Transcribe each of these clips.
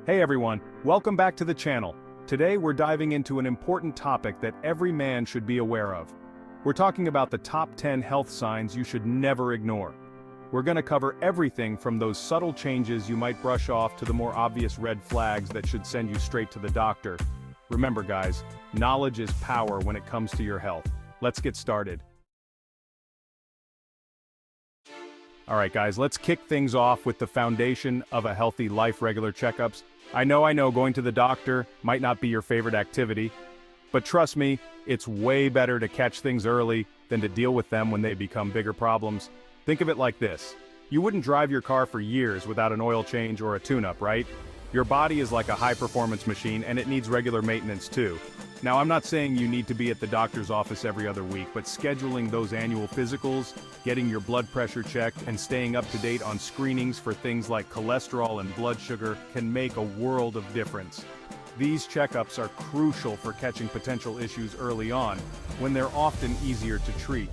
Hey everyone, welcome back to the channel. Today we're diving into an important topic that every man should be aware of. We're talking about the top 10 health signs you should never ignore. We're going to cover everything from those subtle changes you might brush off to the more obvious red flags that should send you straight to the doctor. Remember guys, knowledge is power when it comes to your health. Let's get started. Alright guys, let's kick things off with the foundation of a healthy life: regular checkups. I know, going to the doctor might not be your favorite activity, but trust me, it's way better to catch things early than to deal with them when they become bigger problems. Think of it like this. You wouldn't drive your car for years without an oil change or a tune-up, right? Your body is like a high-performance machine and it needs regular maintenance too. Now I'm not saying you need to be at the doctor's office every other week, but scheduling those annual physicals, getting your blood pressure checked, and staying up to date on screenings for things like cholesterol and blood sugar can make a world of difference. These checkups are crucial for catching potential issues early on, when they're often easier to treat.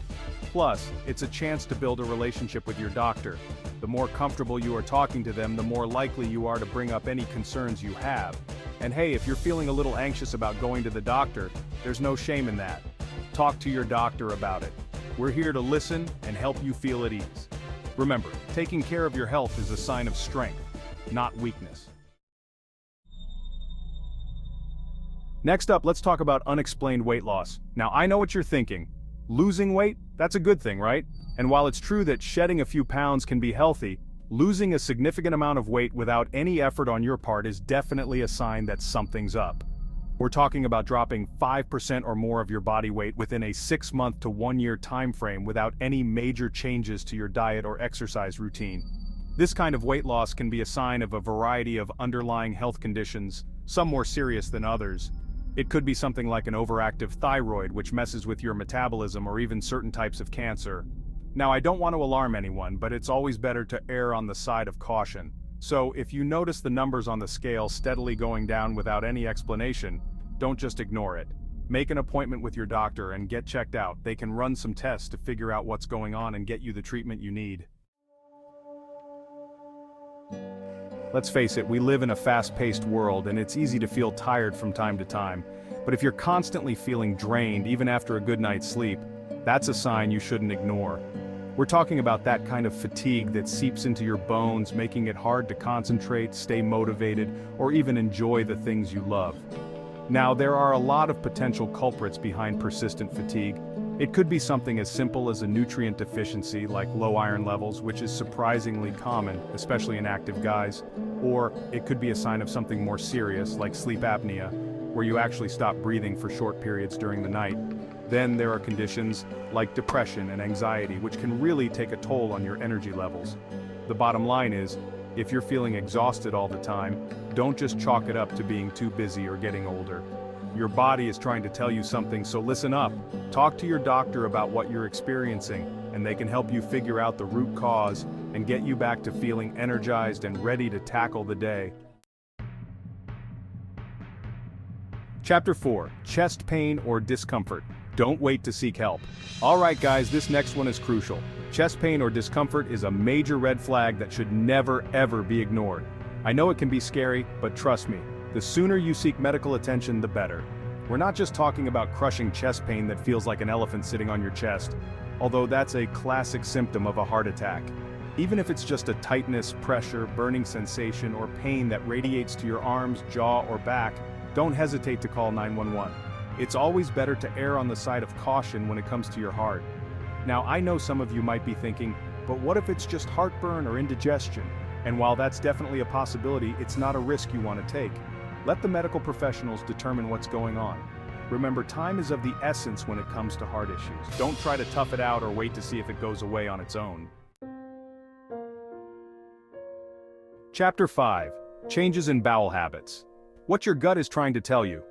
Plus, it's a chance to build a relationship with your doctor. The more comfortable you are talking to them, the more likely you are to bring up any concerns you have. And hey, if you're feeling a little anxious about going to the doctor, there's no shame in that. Talk to your doctor about it. We're here to listen and help you feel at ease. Remember, taking care of your health is a sign of strength, not weakness. Next up, let's talk about unexplained weight loss. Now, I know what you're thinking. Losing weight? That's a good thing, right? And while it's true that shedding a few pounds can be healthy, losing a significant amount of weight without any effort on your part is definitely a sign that something's up. We're talking about dropping 5% or more of your body weight within a 6-month to 1-year time frame without any major changes to your diet or exercise routine. This kind of weight loss can be a sign of a variety of underlying health conditions, some more serious than others. It could be something like an overactive thyroid, which messes with your metabolism, or even certain types of cancer. Now, I don't want to alarm anyone, but it's always better to err on the side of caution. So, if you notice the numbers on the scale steadily going down without any explanation, don't just ignore it. Make an appointment with your doctor and get checked out. They can run some tests to figure out what's going on and get you the treatment you need. Let's face it, we live in a fast-paced world and it's easy to feel tired from time to time. But if you're constantly feeling drained, even after a good night's sleep, that's a sign you shouldn't ignore. We're talking about that kind of fatigue that seeps into your bones, making it hard to concentrate, stay motivated, or even enjoy the things you love. Now, there are a lot of potential culprits behind persistent fatigue. It could be something as simple as a nutrient deficiency like low iron levels, which is surprisingly common, especially in active guys. Or it could be a sign of something more serious like sleep apnea, where you actually stop breathing for short periods during the night. Then there are conditions like depression and anxiety, which can really take a toll on your energy levels. The bottom line is, if you're feeling exhausted all the time, don't just chalk it up to being too busy or getting older. Your body is trying to tell you something, so listen up. Talk to your doctor about what you're experiencing, and they can help you figure out the root cause and get you back to feeling energized and ready to tackle the day. Chapter 4. Chest pain or discomfort. Don't wait to seek help. Alright guys, this next one is crucial. Chest pain or discomfort is a major red flag that should never ever be ignored. I know it can be scary, but trust me, the sooner you seek medical attention, the better. We're not just talking about crushing chest pain that feels like an elephant sitting on your chest, although that's a classic symptom of a heart attack. Even if it's just a tightness, pressure, burning sensation, or pain that radiates to your arms, jaw, or back, don't hesitate to call 911. It's always better to err on the side of caution when it comes to your heart. Now, I know some of you might be thinking, but what if it's just heartburn or indigestion? And while that's definitely a possibility, it's not a risk you want to take. Let the medical professionals determine what's going on. Remember, time is of the essence when it comes to heart issues. Don't try to tough it out or wait to see if it goes away on its own. Chapter 5. Changes in bowel habits. What your gut is trying to tell you.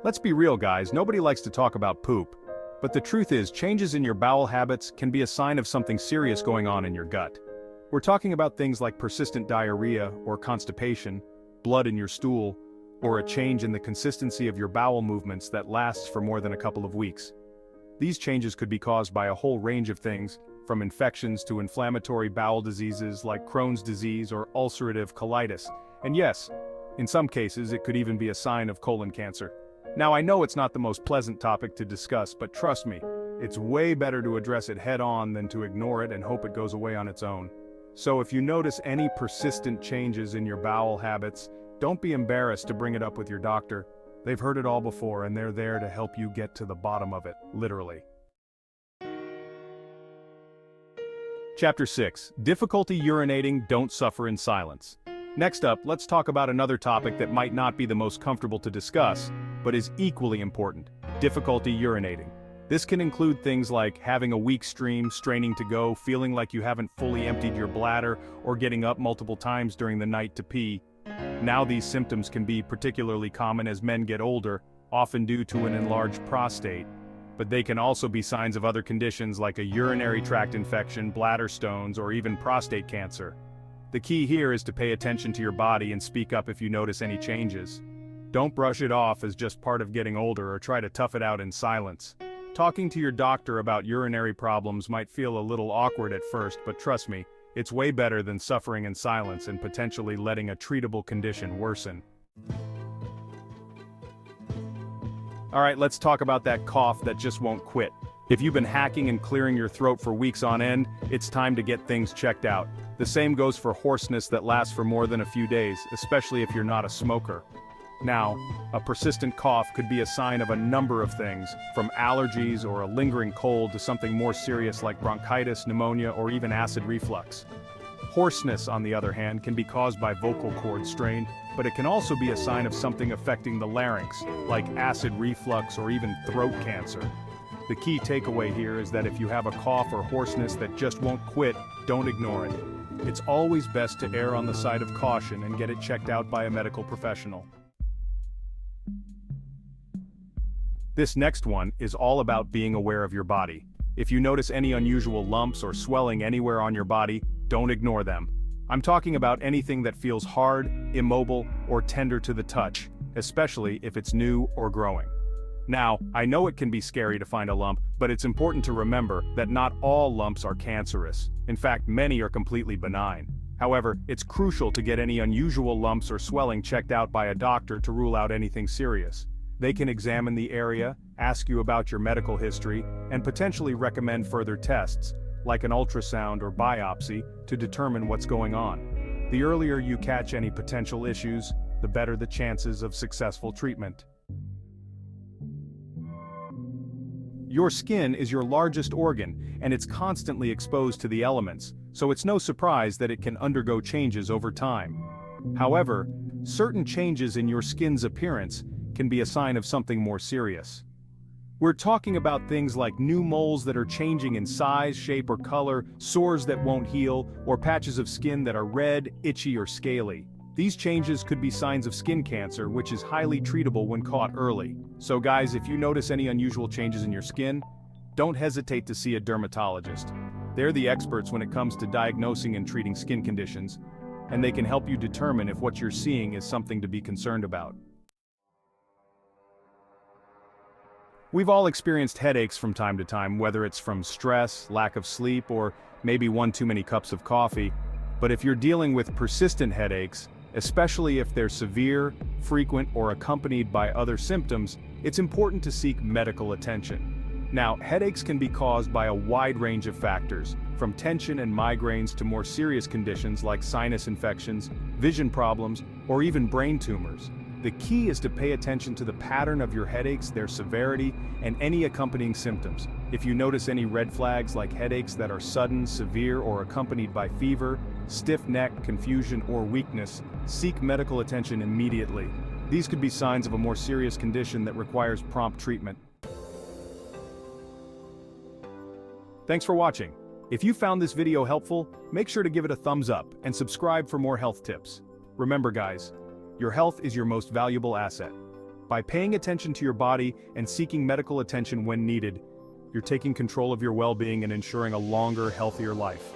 Let's be real guys, nobody likes to talk about poop. But the truth is, changes in your bowel habits can be a sign of something serious going on in your gut. We're talking about things like persistent diarrhea or constipation, blood in your stool, or a change in the consistency of your bowel movements that lasts for more than a couple of weeks. These changes could be caused by a whole range of things, from infections to inflammatory bowel diseases like Crohn's disease or ulcerative colitis. And yes, In some cases, it could even be a sign of colon cancer. Now, I know it's not the most pleasant topic to discuss, but trust me, it's way better to address it head-on than to ignore it and hope it goes away on its own. So if you notice any persistent changes in your bowel habits, don't be embarrassed to bring it up with your doctor. They've heard it all before and they're there to help you get to the bottom of it, literally. Chapter 6. Difficulty urinating, don't suffer in silence. Next up, let's talk about another topic that might not be the most comfortable to discuss, but is equally important: difficulty urinating. This can include things like having a weak stream, straining to go, feeling like you haven't fully emptied your bladder, or getting up multiple times during the night to pee. Now these symptoms can be particularly common as men get older, often due to an enlarged prostate. But they can also be signs of other conditions like a urinary tract infection, bladder stones, or even prostate cancer. The key here is to pay attention to your body and speak up if you notice any changes. Don't brush it off as just part of getting older or try to tough it out in silence. Talking to your doctor about urinary problems might feel a little awkward at first, but trust me, it's way better than suffering in silence and potentially letting a treatable condition worsen. Alright, let's talk about that cough that just won't quit. If you've been hacking and clearing your throat for weeks on end, it's time to get things checked out. The same goes for hoarseness that lasts for more than a few days, especially if you're not a smoker. Now, a persistent cough could be a sign of a number of things, from allergies or a lingering cold to something more serious like bronchitis, pneumonia, or even acid reflux. Hoarseness, on the other hand, can be caused by vocal cord strain, but it can also be a sign of something affecting the larynx, like acid reflux or even throat cancer. The key takeaway here is that if you have a cough or hoarseness that just won't quit, don't ignore it. It's always best to err on the side of caution and get it checked out by a medical professional. This next one is all about being aware of your body. If you notice any unusual lumps or swelling anywhere on your body, don't ignore them. I'm talking about anything that feels hard, immobile, or tender to the touch, especially if it's new or growing. Now, I know it can be scary to find a lump, but it's important to remember that not all lumps are cancerous. In fact, many are completely benign. However, it's crucial to get any unusual lumps or swelling checked out by a doctor to rule out anything serious. They can examine the area, ask you about your medical history, and potentially recommend further tests, like an ultrasound or biopsy, to determine what's going on. The earlier you catch any potential issues, the better the chances of successful treatment. Your skin is your largest organ, and it's constantly exposed to the elements, so it's no surprise that it can undergo changes over time. However, certain changes in your skin's appearance can be a sign of something more serious. We're talking about things like new moles that are changing in size, shape, or color, sores that won't heal, or patches of skin that are red, itchy, or scaly. These changes could be signs of skin cancer, which is highly treatable when caught early. So guys, if you notice any unusual changes in your skin, don't hesitate to see a dermatologist. They're the experts when it comes to diagnosing and treating skin conditions, and they can help you determine if what you're seeing is something to be concerned about. We've all experienced headaches from time to time, whether it's from stress, lack of sleep, or maybe one too many cups of coffee. But if you're dealing with persistent headaches, especially if they're severe, frequent, or accompanied by other symptoms, it's important to seek medical attention. Now, headaches can be caused by a wide range of factors, from tension and migraines to more serious conditions like sinus infections, vision problems, or even brain tumors. The key is to pay attention to the pattern of your headaches, their severity, and any accompanying symptoms. If you notice any red flags like headaches that are sudden, severe, or accompanied by fever, stiff neck, confusion, or weakness, seek medical attention immediately. These could be signs of a more serious condition that requires prompt treatment. Thanks for watching. If you found this video helpful, make sure to give it a thumbs up and subscribe for more health tips. Remember guys, your health is your most valuable asset. By paying attention to your body and seeking medical attention when needed, you're taking control of your well-being and ensuring a longer, healthier life.